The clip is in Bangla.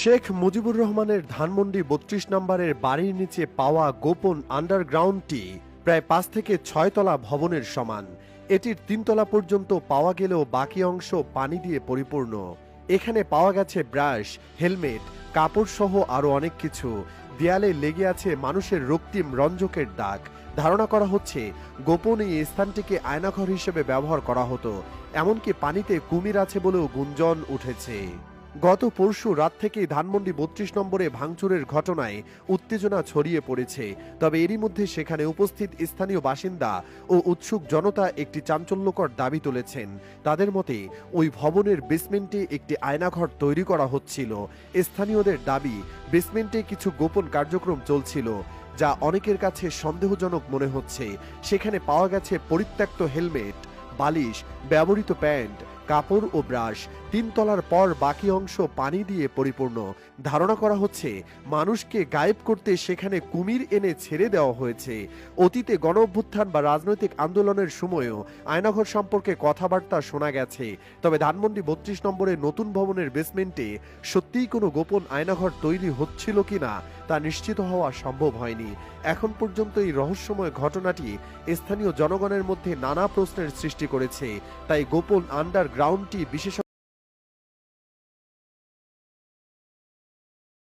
শেখ মুজিবুর রহমানের ধানমন্ডি ৩২ নম্বরের বাড়ির নিচে পাওয়া গোপন আন্ডারগ্রাউন্ডটি প্রায় ৫ থেকে ৬ তলা ভবনের সমান। এটির ৩ তলা পর্যন্ত পাওয়া গেলেও বাকি অংশ পানি দিয়ে পরিপূর্ণ। এখানে পাওয়া গেছে ব্রাশ, হেলমেট, কাপড় সহ আরও অনেক কিছু। দেয়ালে লেগে আছে মানুষের রক্তিম রঞ্জকের দাগ। ধারণা করা হচ্ছে গোপন এই স্থানটিকে আয়নাঘর হিসেবে ব্যবহার করা হতো। এমনকি পানিতে কুমির আছে বলেও গুঞ্জন উঠেছে। গত পরশু রাত থেকেই ধানমন্ডি ৩২ নম্বরে ভাঙচুরের ঘটনায় উত্তেজনা ছড়িয়ে পড়েছে। তবে এরই মধ্যে সেখানে উপস্থিত স্থানীয় বাসিন্দা ও উৎসুক জনতা একটি চাঞ্চল্যকর দাবি তুলেছেন। তাদের মতে ওই ভবনের বেসমেন্টে একটি আয়নাঘর তৈরি করা হচ্ছিল। স্থানীয়দের দাবি, বেসমেন্টে কিছু গোপন কার্যক্রম চলছিল, যা অনেকের কাছে সন্দেহজনক মনে হচ্ছে। সেখানে পাওয়া গেছে পরিত্যক্ত হেলমেট, বালিশ, ব্যবহৃত প্যান্ট, কাপড় ও ব্রাশ। ৩ তলার পর বাকি অংশ পানি দিয়ে পরিপূর্ণ। ধারণা করা হচ্ছে মানুষকে গায়েব করতে সেখানে কুমির এনে ছেড়ে দেওয়া হয়েছে। অতীতে গণ অভ্যুত্থান বা রাজনৈতিক আন্দোলনের সময়ও আয়নাঘর সম্পর্কে কথাবার্তা শোনা গেছে। তবে ধানমন্ডি ৩২ নম্বরের নতুন ভবনের বেসমেন্টে সত্যিই কোনো গোপন আয়নাঘর তৈরি হচ্ছিল কিনা তা নিশ্চিত হওয়া সম্ভব হয়নি। এখন পর্যন্ত এই রহস্যময় ঘটনাটি স্থানীয় জনগণের মধ্যে নানা প্রশ্নের সৃষ্টি করেছে। তাই গোপন আন্ডারগ্রাউন্ডটি বিশেষ